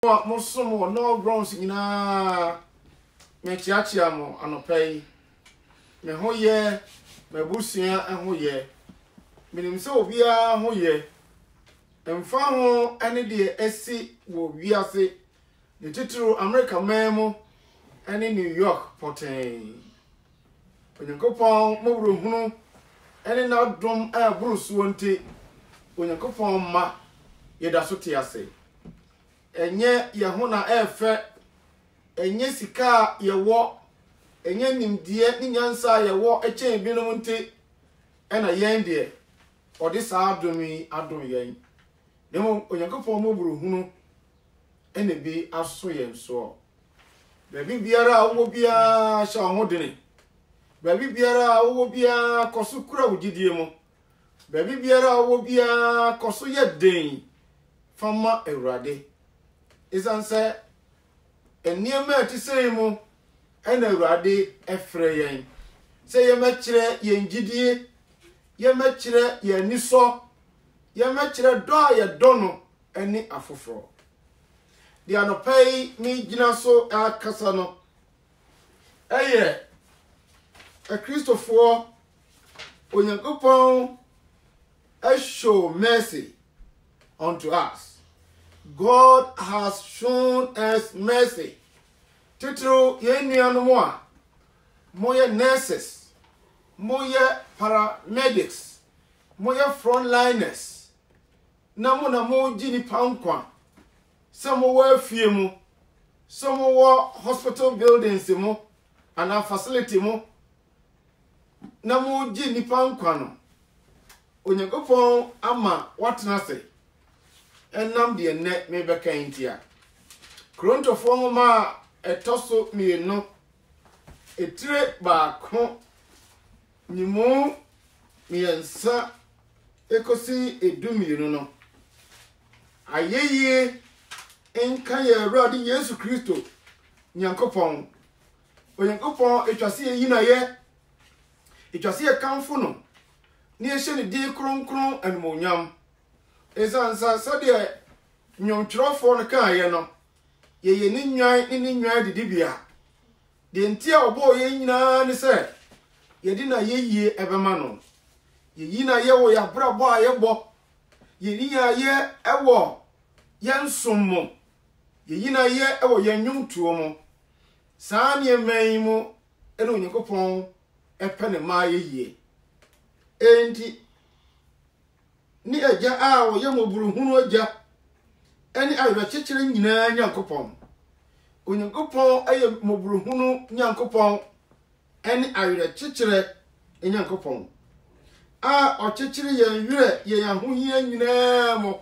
Mosomo no bronze ina me chiachia mo anopai me hoye me busua hoye minim se obia hoye emfa ho ene de esi wo wiase ne titru America memo ene New York poten onyankopon mo buru hunu ene na dom a buru suonte onyankopon ma yeda so te ase enye yehuna efe enye sika yewo enye nimdie ni nyansa yewo echen binom nte ena yen de odi sa adomi adom yen nemo onyankopon mo buru hunu ene bi aso yen so baby biara wo bia sha hodene baby biara wo bia koso kura wugidie mo baby biara wo bia koso yeden fama ewrade isanse eniema ti sei mu ena ewrade efre yen se ye mekire yen gidie ye mekire ye niso ye mekire do ye dono eni afoforo dia no pay mi gina so akasa no eye a Christopher onyankopon show mercy unto us. God has shown us mercy. Titro yenuanomwa moye nurses, moye paramedics, moye frontliners. Namo na mo jini pankwa. Some were fiemu, some were hospital buildings mo, and a facility mo. Namo jini pankwa no. Onyankopon ama what na say. Enam de ne me beka intia krontofo ma etoso mienu etire ba ko nimu miensa ekosi edumienu no ayeye enka ye Awurade Yesu Kristo nyankopon onyankopon etwase yina ye etwase ye kanfo no ne ehye ne di kronkron anmonyam esansa sade nyontrofo no kan no ye ni nwan didibia de ntia obo ye nyina ni se ye di na ye ebema no ye yina ye wo ya brabo ayebo ye ni ya ye ewo ye nsommo ye yina ye ewo ye nwuntuo mo saa ne eman mu ene onyankopon epene ma ye enti ni eja a wo ye moburu hunu eja eni ayra chechire nyina nyankopon onyankopon aye moburu hunu nyankopon eni ayra chechire nyankopon a o chechire ye nwere ye yahohia nyina mo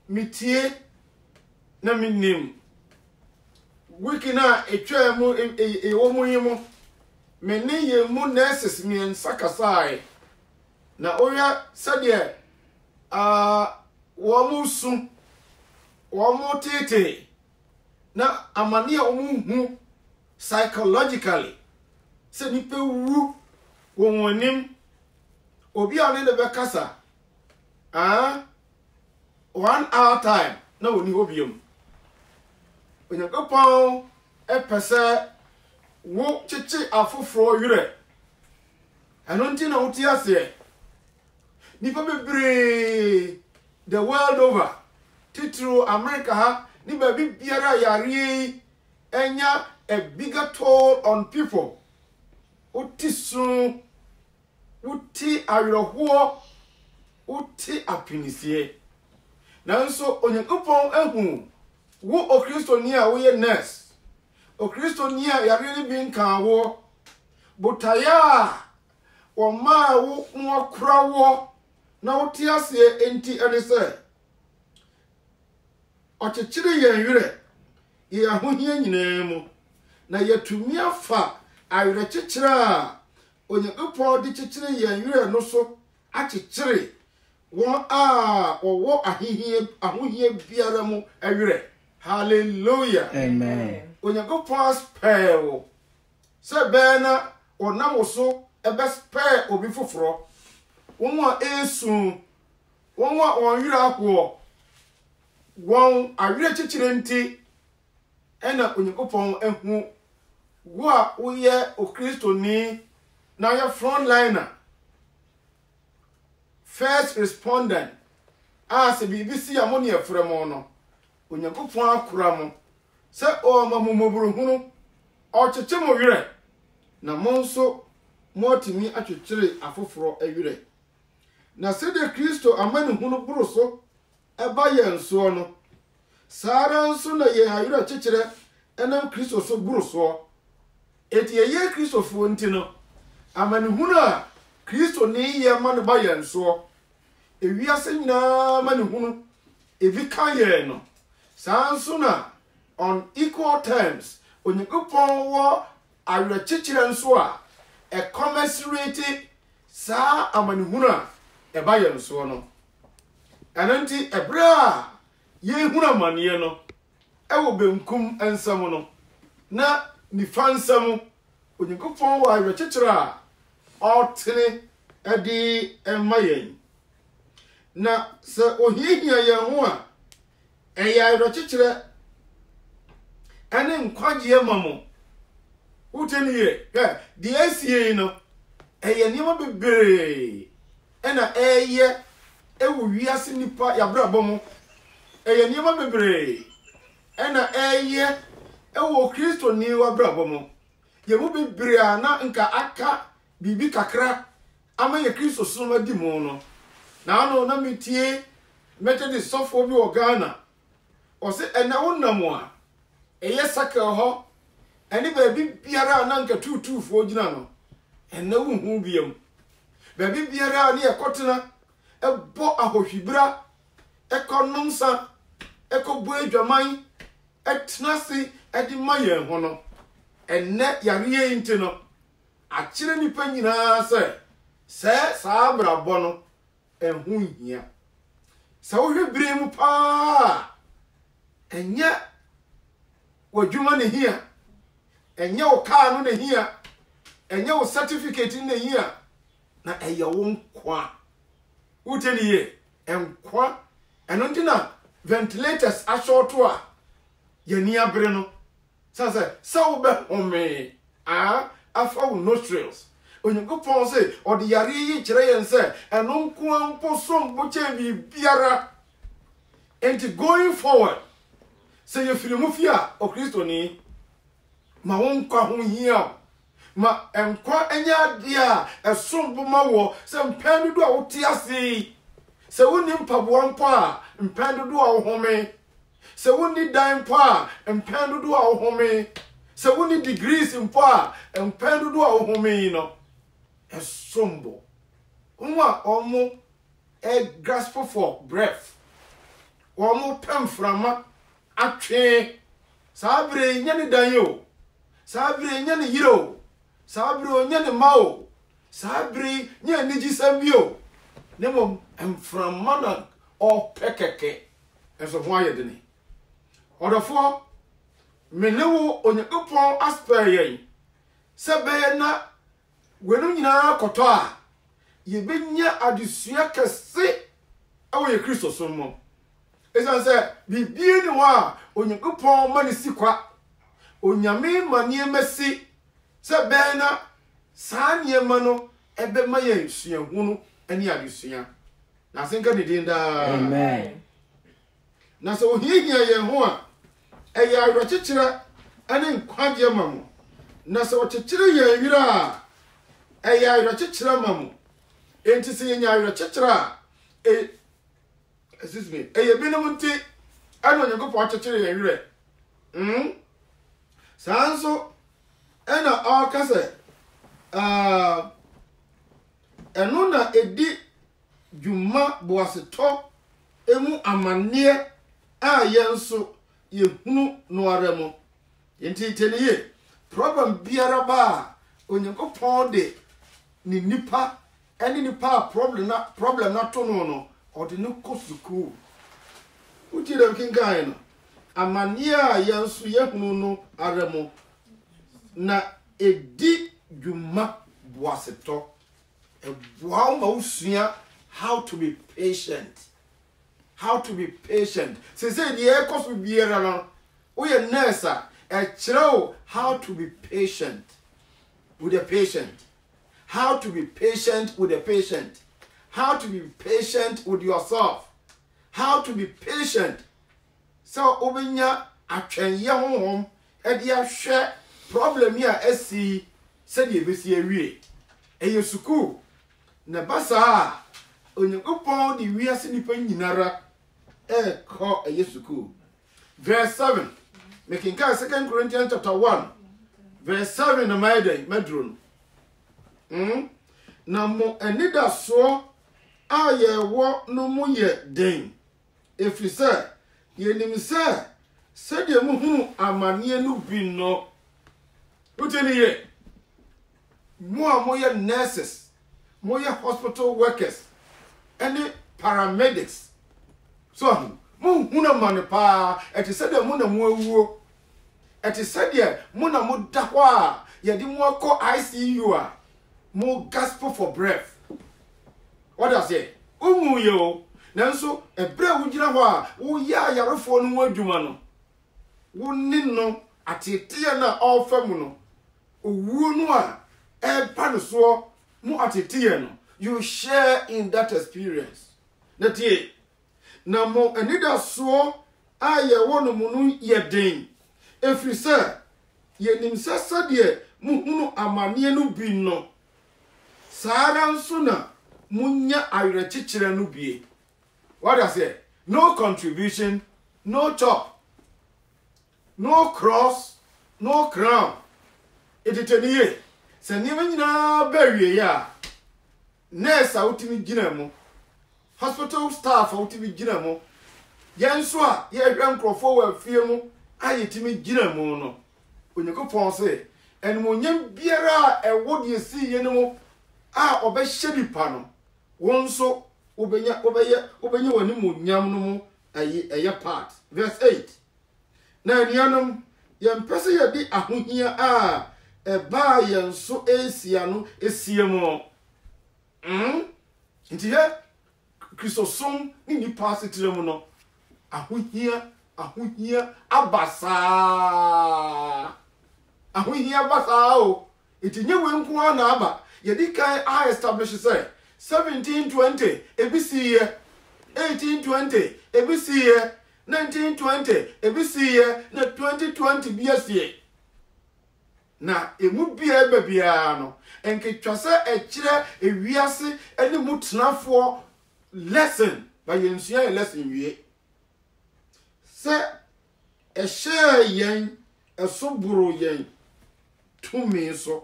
mitie na minim wikina etwa mu ewo mu yimo meni ye mu nurses mien sakasai na oya sade womusu womutete na amane omuhu psychologically se nipe wu wonim obi ane de bekasa 1 hour time na woni obiom onyakopon epese wo chichi afoforo yure anonti na uti ase nipa bebre the world over titru America ha ni baby biara yare enya a bigger toll on people utisu uti ayoho uti apinisie nanso onyankopon ehu wo okristonia wo ye nurse okristonia yare ni bi nkan wo botaya wo ma wo no krawo na wote ase enti ene se ochechire ye nwere ye ahohia nyina mu na yatumi afa ayre chechire a onyankopon de chechire ye nwere no so achechire won a owo ahohia biara mu awere hallelujah amen onyankopon spell se be na onam so ebe spell obi foforo won a esu won a onwere akwo won awire chichire nti ena Onyankopɔn ehu wo a woyɛ o Kristoni na yɛ frontliner first respondent as bibi si amoni efremo no Onyankopɔn akura mo sɛ o mamomoburu hunu o cheche mo werɛ na mo nso mo timi atwetwere afoforo awire na sɛ de Kristo amani hunu buru so eba yɛ nso no sara nso na yɛ awire chekyere enam Kristo so buru so eti yɛ Kristo fo nti no amani hunu a Kristo ni yɛ ma no ba yɛ nso ewiase nyinaa mani hunu ebi ka yɛ no saa nso na on equal terms Onyankopɔn wɔ awire chekyere nso a commensurate saa amani hunu a eba yɛ nso no ananti ebra ye hunu amane no ewo benkum ensam no na nifa nsam Onyankopɔn wɔ awire chekyere a ɔtene edi emma yɛn na sɛ ohihia yɛn ho a ɛyɛ awire chekyere ene nkwagye ma mo uteni ye de asie no ɛyɛ nneɛma bebree ɛna ɛyɛ ewu wiase nipa yabrabɔ mo ɛyɛ nneɛma bebree ɛna ɛyɛ ewu Kristo ni wabrabɔ mo ye mu bebree a na nka aka bibi kakra ama ye Kristo so ma di mo no na ano na metie metedi sofo bi wɔ Ghana ɔse ɛna wonam a ɛyɛ sakel hɔ ɛne baabi biara na nka tutuufo gyina no ɛna wuhu biam baabi biara ne yɛkɔtena ɛbɔ ahohwibra ɛkɔnomsa ɛkɔbɔ adwaman ɛtena se ɛde ma yɛn ho no ɛnɛ yare nti no akyere nipa nyinaa sɛ saa brabɔ no ɛho hia sɛ wohwɛ bire mu paa ɛnyɛ wadwuma ne hia ɛnyɛ wo kaa no ne hia ɛnyɛ wo certificate ne hia na ɛyɛ wo nkwa woteni ye enkwa ɛno nti na ventilators ashorto a yɛni abere no sɛ wo bɛ home afa wo nostrils Onyankopɔn sɛ ɔde yare yi kyerɛ yɛn sɛ ɛno nko ampo som bo kyɛ bi biara enti going forward sɛ yɛfiri mu fi a o Kristoni ma wo nkwa ho hia ma enkwa enya ade a esom bo ma wo se mpɛn dodo a wote ase se woni mpaboa mpo a mpɛn dodo a wo home se woni dan mpo a mpɛn dodo a wo home se woni degrees mpo a mpɛn dodo a wo home no esombo nwa omo grasp for breath omo pemframa atwe sabre nyane dan yo sabre nyane yiro sabri onya ne mao sabri nya niji sambio nemo emframana o pekeke enso ho ayedene odofo menewo Onyankopɔn aspire yen sebe na wenum nyina kɔtɔ a yebenya adesua kɛse ɛwɔ ye Kristo so mo esan sɛ bibie ne ho a Onyankopɔn ma ne sikwa onyame ma ne mesi sɛ bɛn na saa nneɛma no ɛbɛma yɛn suahunu ani adesua na asenka ne din daa amen na sɛ ohihia yɛn ho a ɛyɛ awerɛkyekyerɛ ɛne nkwagye ma mo na sɛ ɔkyekyere yɛn wira a ɛyɛ awerɛkyekyerɛ ma mo enti sɛ yɛnya awerɛkyekyerɛ a ɛyɛ binom nti ɛne Onyankopɔn akyekyere yɛn werɛ saa nso ɛna ɔka sɛ ɛno na edi dwuma boasetɔ emu amanneɛ a yɛn nso yɛhunu no ara mu enti teniye problem biara ba Onyankopɔn de ni nipa ɛne nipa problem na to no ɔde ne kɔ sukuu uti dem kinkan no amanneɛ a yɛn nso yɛhunu no ara mu na edi dwuma boasetɔ eboa ma usua how to be patient how to be patient. Say the air cost will be around. We are nurse, a child, how to be patient with a patient. How to be patient with a patient. How to be patient with yourself. How to be patient. So, Obinya, a train young home, and you share problem here, SC, said you be see a way. And you suku, Nabasa, on your upon the we are snipping Nara, call a yesuku. Verse 7, making 2 Corinthians chapter 1, verse 7, a medron. Na mo anida so aye wo no mu ye den efrise ye nim se de mu hu amane no bi no uteni ye mo ye nurses mo ye hospital workers any paramedics so mo hu na mane pa eti se de mo na mo awuo eti se de mo na mo da ho a ye di mo akọ ICU a more gospel for breath. What does it? Yo, Nanso, a breath would you know? Oh, ya, your phone word, you man. Wouldn't know at Tiana all femuno. Wunua, a panasaur, more at Tiano. You share in that experience. That ye. Now, more another so I ya one munu ye ding. If you say, ye nimsa sadie, muhunu amanie no bino. Saran suna munya ayrechichire no bie. What I say? No contribution, no chop, no cross, no crown. It is any se niwe nyina bawie ya. Nurse outimi gina mo. Hospital staff outimi gina mo. Yenso a ye hwe nkrofo wa fie mo ayetimi gina mo no. Onyekopon se enmonyam biara ewo de si ye no obehye bipa no wonso obenya wani mu nyam no mu eye part. Verse 8. Na nianom yempese ye di ahohia eba yenso esia no esie mo nti he Kristosom ni nipa setire mu no ahohia abasa o itinye we nko na aba Yedikai I established say 1720 ABC year, 1820 ABC year, 1920 ABC year, na 2020 BS. Na emu bia bia no enke twase ekire ewiase ene mutenafo lesson ba yensua lesson wie. Se ehye yen esoburo yen tumi so.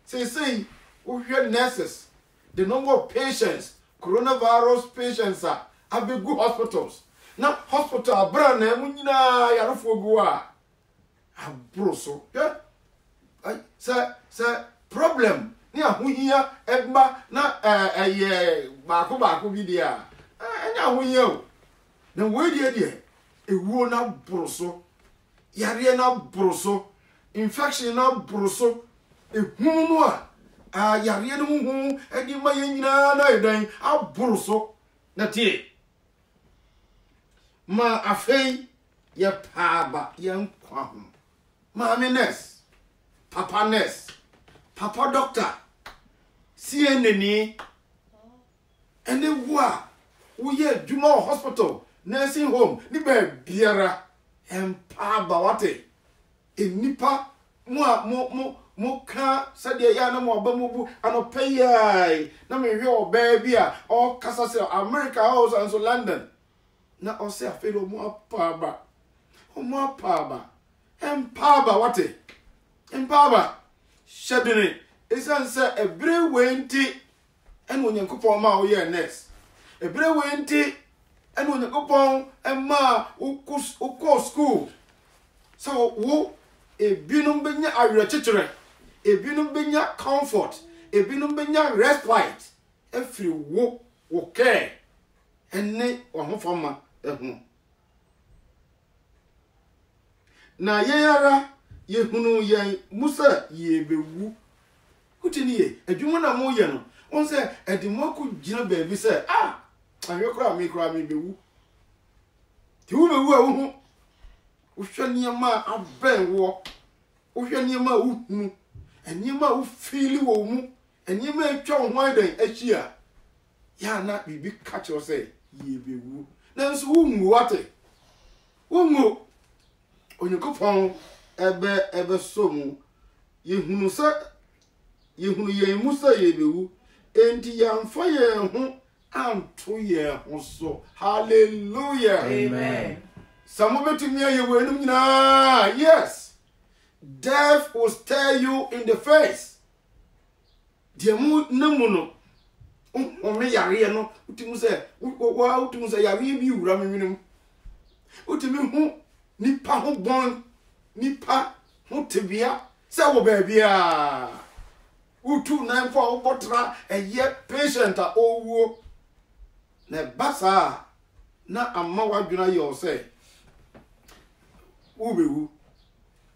Say we nurses, the number of patients, coronavirus patients have been good hospitals. Now, hospital, brand name, Yarafogua. Abroso. Yeah. Sir, problem. Near who here, Egba, na Baku Vidia. And now we know. The way dear, a wound broso, Yariana broso, infection now broso, a woman. Yari no hu edi ma yina na edan aboroso na tie ma afei ye paaba ye nkwa ho ma nurse papa doctor CNN ene wo a wo ye adwuma hospital nursing home ni ba biara empaaba wate enipa mo ka sadia ya na mo ba mo bu anopayai na me hwe oba bia o kasa se America house and so London na o se afero mo apaba empaba wate empaba shadene isan se ebre wenti en onyankopon ma wo ye nurse ebre wenti en onyankopon ma ukọ school so wo ebinum benya awerechechere ebinum benya comfort ebinum benya respite every wo care enne ohofoma ehu na yeyara yehunu yen musa yebewu kutini ye adwuma na mo ye no on se edimoku gina baabi se ahwe kra mi bewu ti wo bewu a wo hu wo hwe niema aben wo wo hwe niema wo hu niema wo feel wo mu niema atwa wo ho dan ahia ya na bibi catch you say ye bewu nanso wo ngu ate wo ngu onyekopon ebe somu yehunu ye musa ye bewu enti yamfa ye ho anto ye ho so hallelujah Amen. Some of it me ye wenum nyina yes death will stare you in the face de mu namu no o me yare no utimu se wa utimu se yare bi wura me nwinum utimi hu nipa ho bon nipa ho tebia se wo ba bia utu na mfa wo botra eye patient a owuo na basa na amma wadwuna yo se ubewu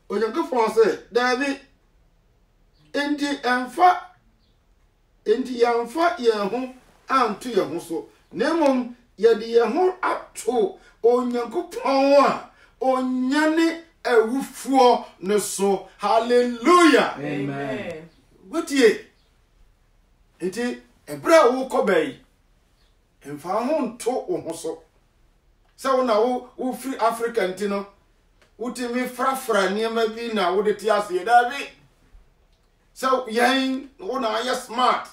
onyankofon se dabi enti yamfa ye ho anto ye ho so nemom ye de ye ho ato onyankopon a onyane awufuo ne so hallelujah Amen. Wotie enti ebra wo kobai emfa ho nto wo ho so se wo na wo free Africa ntino utimi frafra niema bi na wo de ti ase dabi so yen wo na ya smart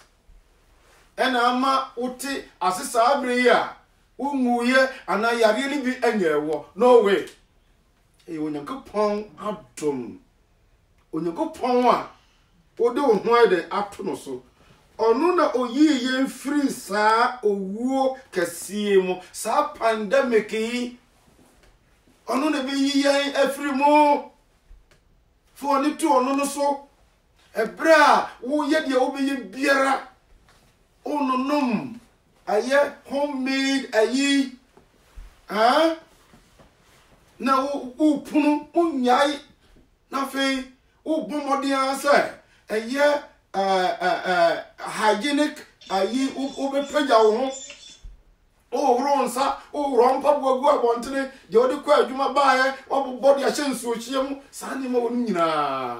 ena ama uti asesa abre ya unguye ana yare ni bi anyewo no way onyankopon adom onyankopon a ode wo ho ade ato no so onu na oyi yen free saa owuo kasie mu saa pandemic yi onu na bi yi yen afri mu fo ni to onu no so ebra wo ye de wo be ye biara ononum aye homemade ayi na wo punu unyai na fe wo bomodian say aye hygienic ayi wo be pagya wo ho o ronsa o rompa bogu abontene de odi kwa adwuma baaye wo body ahye nsuo chiam saa ne ma wonu nyina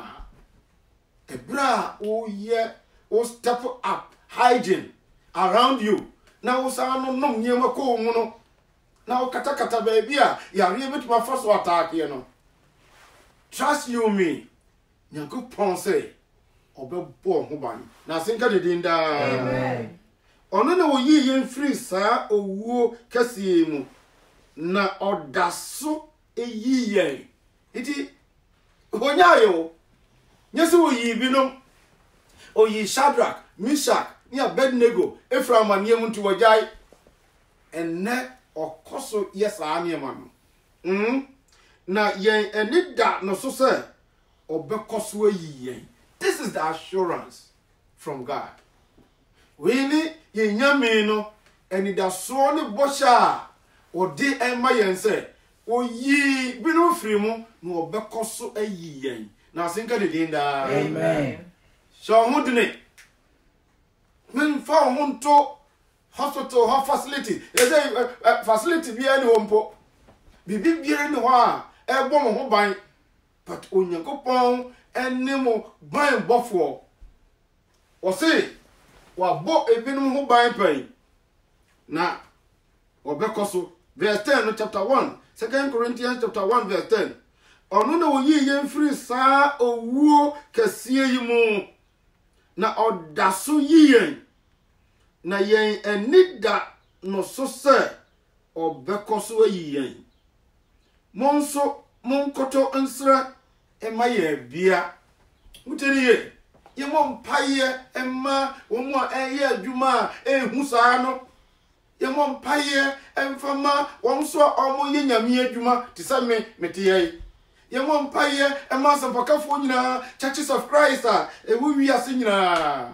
ebra wo ye wo step up hygiene around you na wo sa no nom nyema ko mu no na wo kata baby a yare betuma fa so attack ye no trust you me nyankopon say obebo ho ban na senka de dinda Amen. ono na wo yi yen free saa owuo kasie mu na odaso eyi yen iti honyayo nyese wo yi bi no oyi Shadrach Meshach ni Abednego Ephraim aniemu nti wajai enne okoso yesa aniema no na yen enida no so se obekoso ayi yen. This is the assurance from God. We ni yenyame no enida so ne bosha odi ema yen se oyi binu firi mu no obekoso ayi yen na asenka de dinda Amen. so hudne men fa honto hospital ho facility facility bia ni hompo bibi bia ni ho a ebo mo ho ban but onyankopon enemo ban bofo o se wa bo ebinum ho ban pai na obekoso verse 10 no chapter 1 2 Corinthians chapter 1 verse 10 onu na oyi yen free saa owuo kasie yi mu na odaso yiyen na yen enida no so se obekoso ayiyen monso monkoto nsra ema ye bia muteniye ye mompaye ema womu a eye adwuma ehu saa no ye mompaye emfama wonso omo ye nyame adwuma ti se me metiye ye mompaye ema sampakafo nyina churches of Christ a ewu wi ase nyina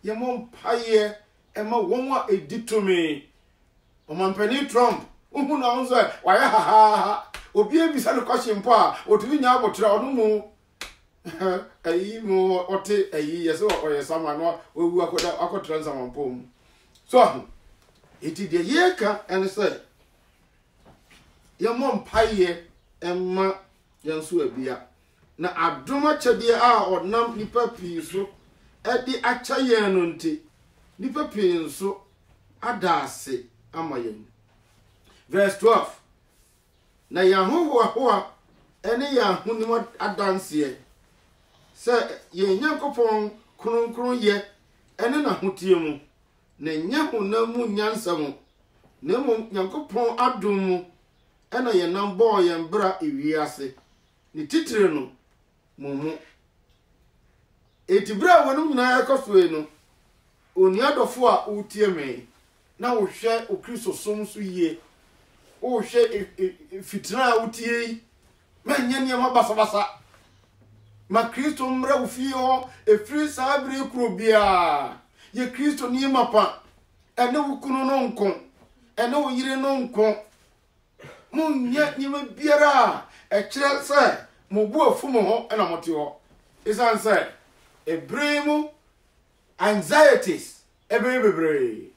ye mompaye ema womu a editome omampani Trump uhu na onzo waya ha obi ebisa no kwashe mpo a otumi nya abotra onu mu ayi mu ote ayi yeso oyesama no owu akotra nsama mpo mu so iti de yeka and say ye mom paye emma yenso abia na adoma chede a onam nipa pii so edi acha yen no nti nipa pii nso adase ama yen. Verse 12. Na yahowa ene yahunim adanse se ye nyankopon kronkron ye ene na hotie mu na nyahonamu nyansam na mo nyankopon adom mu ena ye nam bo ye mbra ewiase ni titire no momu etibra wonum na ekoso no oni adofo a utie me na wo hwe okristo som so yie wo hwe fitina utie manya ne ma basa ma kristo mra wo fie ho efri sabre kuro bia ye kristo ni mapa ene wo kunu no nko ene wo yire no nko munya ni ma biara e kire se mo bu afum ho ena mote ho isan se ebremu anxieties ebebre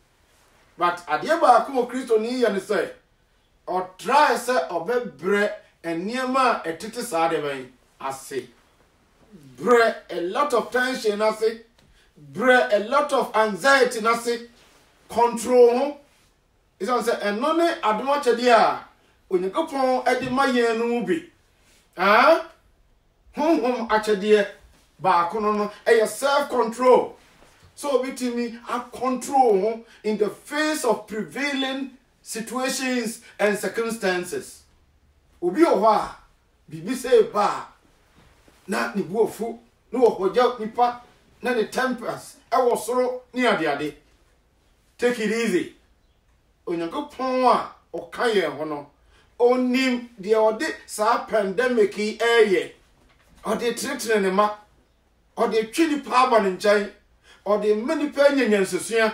but adieba ko kristo ni ye ne se or try se obebre eniema etete saade ben ase bre a lot of tension ase bre a lot of anxiety ase control ho isan se enone adoma chede a onyekopon edi mayen no bi hom achede ba kono no e self control so bitimi a control ho in the face of prevailing situations and circumstances. Obi owa bibi say ba na ni buofu no ohoja nipa na the tempers e wo soro ni ade take it easy onyankopon a okaye ho no onim de ode sa pandemic eye ode tretre ne ma ode twini pa aba ne nkyai ode mani pa nyanyansesua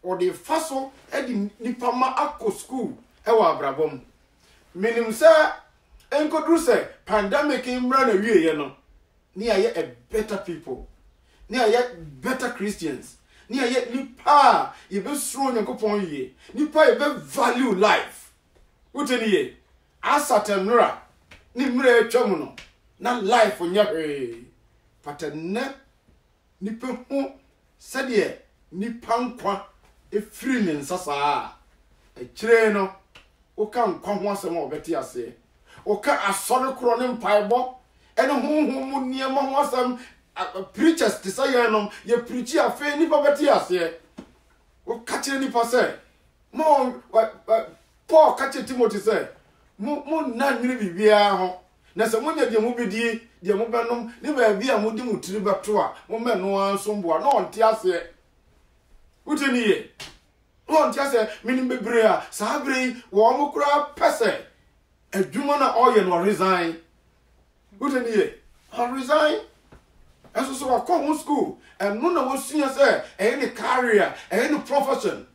ode faso edi nipa ma akọ school e wa abrabom minim sa enkodru se pandemic imra na wieye no ni aye a better people ni aye better Christians ni aye nipa ye be suro nyankopon yiye nipa ye be value life uteni ye asatenura ni mra etwam no na life nya patenne nipa hu sede nipa nkwa efiri ne nsasa ekire no oka nkwa ho asem obeti ase oka asore kro ne mpaebo ene honhom niema ho asem preachers te say no ye preach afa nipa beti ase oka kire nipa se mo Paul ka kire Timothy se mo na nwiri bibia ho na se mo nya de mo bedi de mo benom ne ba bia mo di mutiri beto a mo meno ansomboa na onte ase uteni ye on tia se minim bebre a sabre wo mo kura pese adwuma na oye no resign uteni ye on resign eso so wa ko school and no na wo sua se any career any profession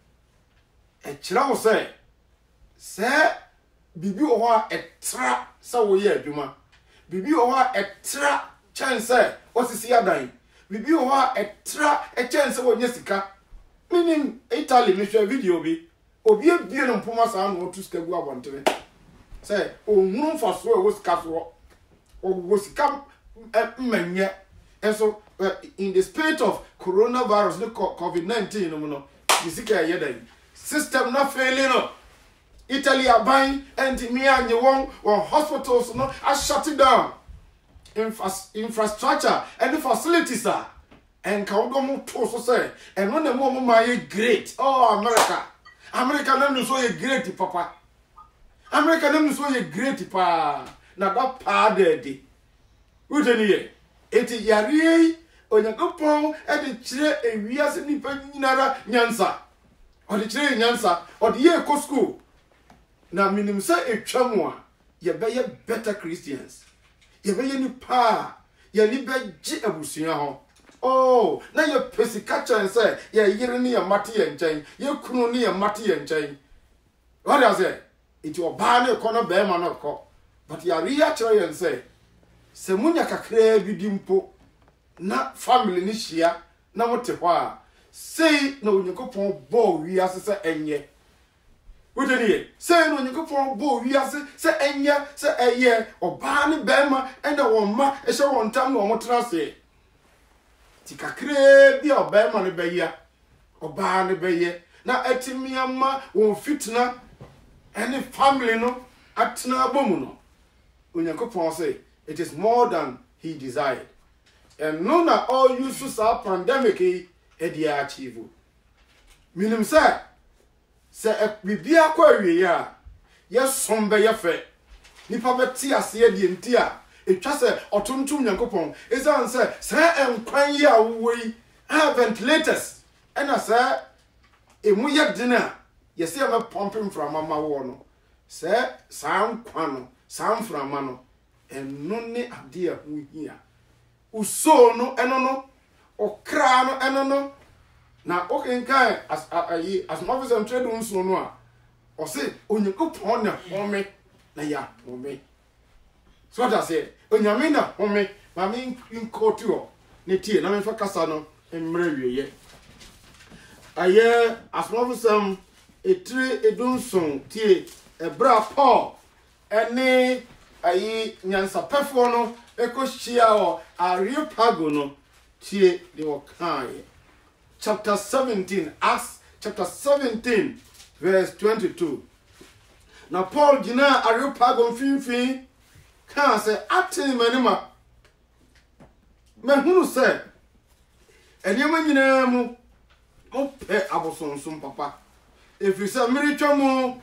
e kira wo se bibi o ha etra se wo ye adwuma bibi o ha etra chance osisi adan bibi o ha etra chance wo nyesika minim Italy me share video bi obi ebie no mpoma sa no to skagu abontere say ohunu faso e wo sika so wo sika mmanye and so in the spirit of coronavirus the COVID-19 no sika yedan system na failing no Italy aban and me anye won hospitals no are shut down infrastructure and the facilities are and Kaudom to so say, and when the moment my great, oh America nem so ye great papa. America nem so ye great pa. Na that pa de. Uteni ye. Eti yari Onyankopon e de kire ewiase nipa nyinara nyansa. O de kire nyansa, o de ye ko school. Na minim se etwam a ye be ye better Christians. Ye be ye nipa, ye ni be gi abusua ho. Oh, na ye pesika chan say ye yire ni ye mate ye nchen, ye kunu ni ye mate ye nchen. What does it? It your ba na ko no be ma no ko. But ya ria kire ye say, se munya kakra bi di mpo na family ni hia na mote ho a sei na Onyankopon bo wi asese enye. wode ni say no Nyankopon bo wiase say enya say eye oba ne bema ena won ma e hye won tam no mo tra se ti kakre bi obema ne beya oba ne beye na atimi ama won fitna any family no atna abomu no Onyankopon say it is more than he desired and no na all uses our pandemic e dia achieve minim say bibia kwa wie ya yesom be yefe nipa beti ase die nti a etwa se otontum Nyankopon ezan se enkwan ya woi ventilators ena se emu ye dina yesi am pumping from mama wo no se sankwan no sanframa no eno ne ade a hu hia uso no eno no okra no eno no na okenkan as novels and trade unso no a o se Onyankopon na home na ya home so that say onyame na home ma me inkotu o ne tie na me fa kasa no emre wieye aye as novels etire edunson tie ebra Paul ene ayi nyansapefo no ekohia o Areopago no tie de wokae chapter 17 Acts chapter 17 verse 22 na Paul gina Areopago mfinfin kan se atin manima mahunu se enema nyina mu ope abosonsom papa efisa miritwa mu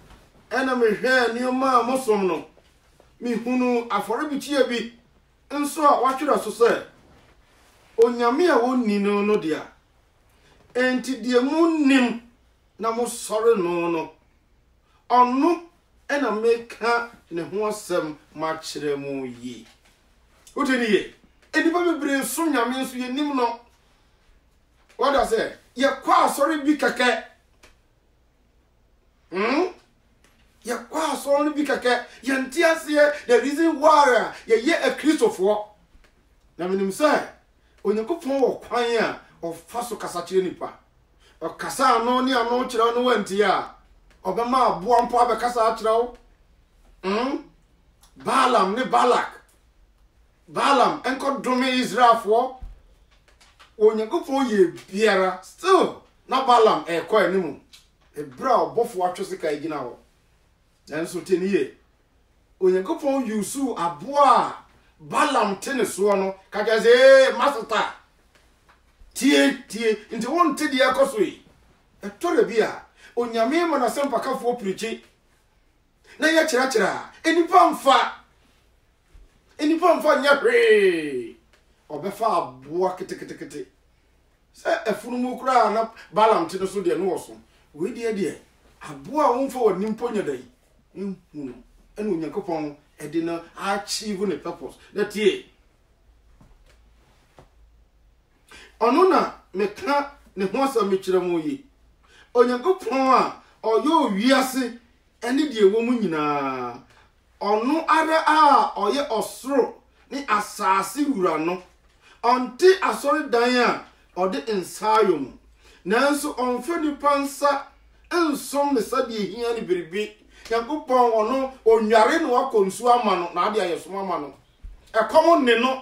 ena mehwe nioma mosom no mihunu aforibichie bi nso a watwera so se onyame a wonni no dia enti die munnim na mo sore no onu ena meka ne ho asem ma kire mu yi uteni ye enipa bebre so nyame nso ye nim no what I say ye kwa sore bi keke ye kwa sore bi keke ye ntiase the reason why ye a Christopher na minim say Onyankopon wo kwan a ofaso kasa kire nipa o kasa no ni ano kire no wanti a obema aboa mpo abekasa kire wo Balaam ne Balak Balaam enko dome Israelfo Onyankopon ye biara still na Balaam ekọ animu ebra obofo atwose ka igina ho nanso teniye Onyankopon yusu aboa Balaam teneso no kajaze master tie nti won te dia kosoi etore bia onyame ma na sempa kafo prichi na ye kira enipa mfa nya hwe obefa aboa kete se efunumu kura na Balaam teneso de no woso we de aboa won fa woni mponya dai nhunu ene Onyankopon edina achieve ne purpose that ye onuna meka ne ho asa mekire mu yi Onyankopon a oyo wiase ene de ewo mu nyina onu ara a oye osoro ni asase wura no onti asori dan a ode ensayo mu nanso onfe nipa nsa ensom ne sade ehia ne biribi Nyankopon ono onware no akonsu ama no na ade ayesom ama no ekom ne no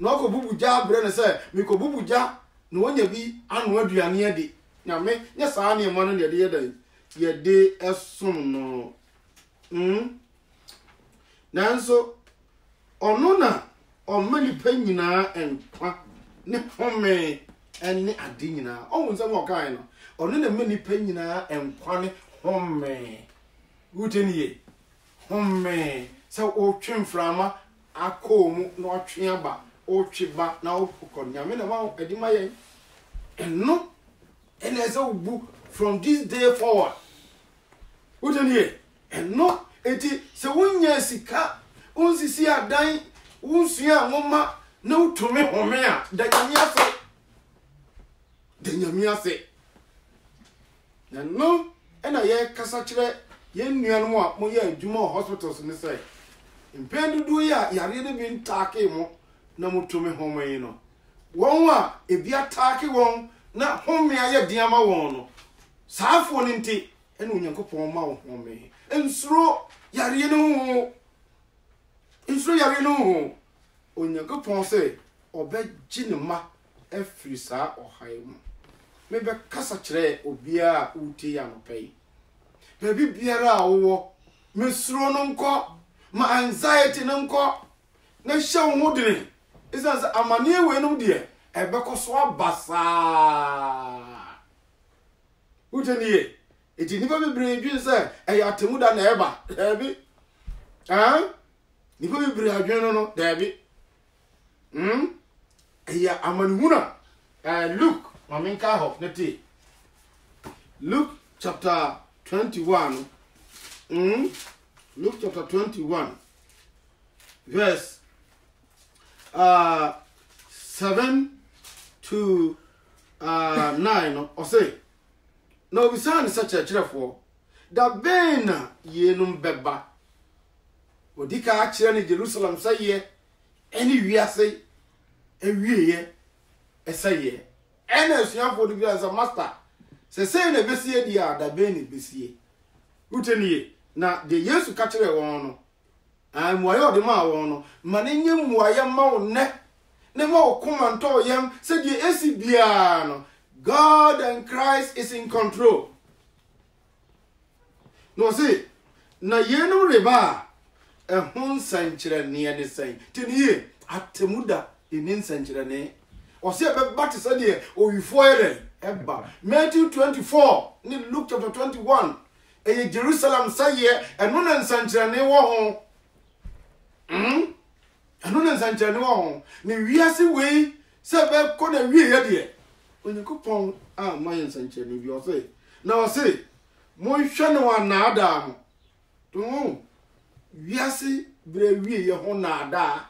na okobubuja abre ne se mikobubuja no wonya bi anu aduane ade nyame nya saa ne mo no de yeda yede esom no nanso ono na omani pa nyina enkwa ne home ene ade nyina ohun se mo kan no ono na mani pa nyina enkwa ne home uteniye home se o twemframa akomu na otwe aba o tweba na okọ nyame na ma edima ye eno ene se ubu from this day forward uteniye eno eti se wonya sika onsisi adan wonsua ngoma na utome home a da nyame ase eno ena ye kasa kire yen nuanu a mo ye adwuma hospitals ni say impendudu ya yare de bi ntake mo na mutome home yi no won a ebi atake won na home aye diama won no saafo ni nti ɛna onyankopɔn ma wo home nsuro yare no nsuro yare no onyankopɔn sɛ ɔbɛgye ne ma afiri saa ɔhae mu mebɛkasa kyerɛ obiara uti anɔpɛyi baabi biara a wowɔ mesuro no nkɔ ma anxiety no nkɔ na hyɛ wo ho dene ɛsiane sɛ amanneɛ weinom deɛ ɛbɛkɔ so aba saa wotaniye ɛti nnipa bebree dwene sɛ ɛyɛ atemuda na ɛba daabi nnipa bebree adwene no daabi ɛyɛ amanehuna Luke mamenka hɔ na tie Luke chapter 21 Luke chapter 21 verse 7 to 9 or say na obisa ne sɛ kyerɛkyerɛfoɔ da bɛn na yenum bɛba odika akyerɛ ne Jerusalem sɛ yɛ ɛne wiase ɛwieyɛ ɛsɛyɛ ɛna asuafoɔ de bia sɛ master sɛ sɛ na besie di a da bɛn ne besie utenie na de Yesu ka kyerɛ wɔn no muayɛ ɔde ma wɔn no ma ne nye muayɛ ma wo nɛ ne ma wo koma ntɔ yɛm sɛ de esi bia no God and Christ is in control. No see, na yenu reba a hun sanchira near the same. Tini atemuda in sanchira or see a bat is a dear or you foil eba. Matthew 24, ni Luke chapter 21. A Jerusalem say and nun and sanchira ne wo and nun and sanchira ne wo ni wiase way sebe ko na wie ye de. Onikopon mayen sanchene bi o say na o say mo hwe no anada mo to wiase bre wie ye ho na ada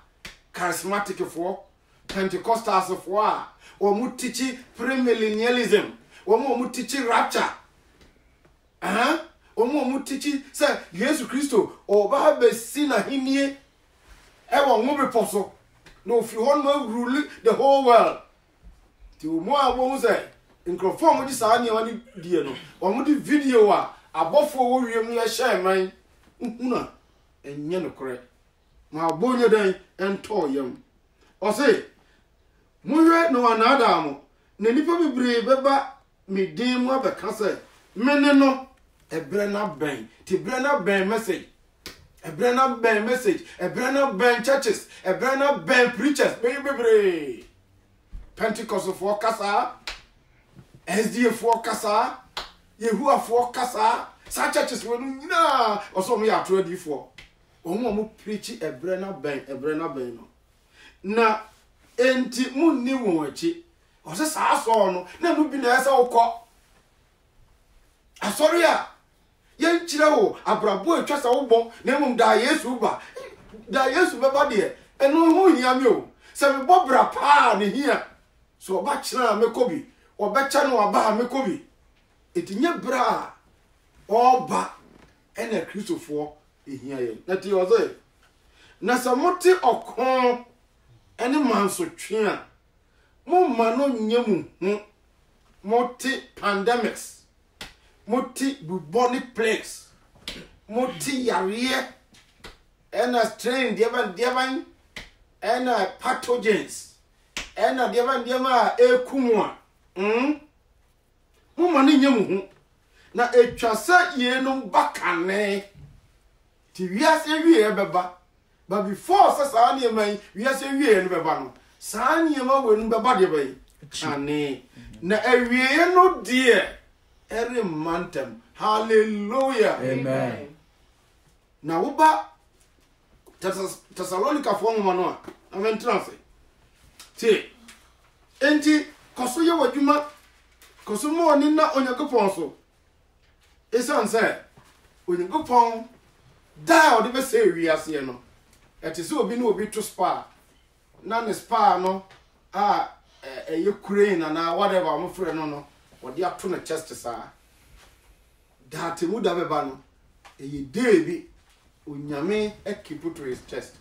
charismatic fo pentecostals fo a o mu tichi premillennialism o mu tichi rapture o mu tichi say Jesus Christo o ba be si na hinie e wo mo be poso no fi ho no rule the whole world. Ti mo abo say nkrofo mo di saa ne wani die no o mo di video a abofo wo wiem ya share man huna enye no kore ma abonye dan ento yam o say mo hwe no anada mo na nipa bebre beba me din mo abeka say mene no ebre na ben ti bre na ben message ebre na ben message ebre na ben churches ebre na ben preachers bebre Pentecost for kasa, SDA for kasa, Yehua for kasa, such churches will na or some ya 24. Omo preach a brenna ben na enti mun ni wonchi o se sa so no na no bi na esa okọ asori a ye nkyire wo abrabo atwa sa wo bo na mum da Yesu beba de eno ho hia me o se me bobra pa ne hia so oba kyerɛ me kobi obɛkyɛ no aba me kobi etinye bra oba ene kristofo ehia ye na ti ozo na samote okon ene manso twe a mo ma no nyemu hu moti pandemics moti bubonic plagues moti yare ena strain devan ena pathogens ena devan ekumu mo ma no nyemu hu na etwasa yenum bakane ti wiase wie beba but before sa ne man wiase wie no beba no sa ne ma wonu beba de bai ane na awie no de every mantem hallelujah Amen. na woba Thessalonica fo mo no a aventrance ti enti koso ye wadwuma koso mo ni na Onyankopɔn so esan say Onyankopɔn da o de be say wiase no ete se obi na obi to spa na ne spa no ye crane na whatever mo frɛ no o de ato na chest saa da temu da beba no ye dey bi onyame keep to his chest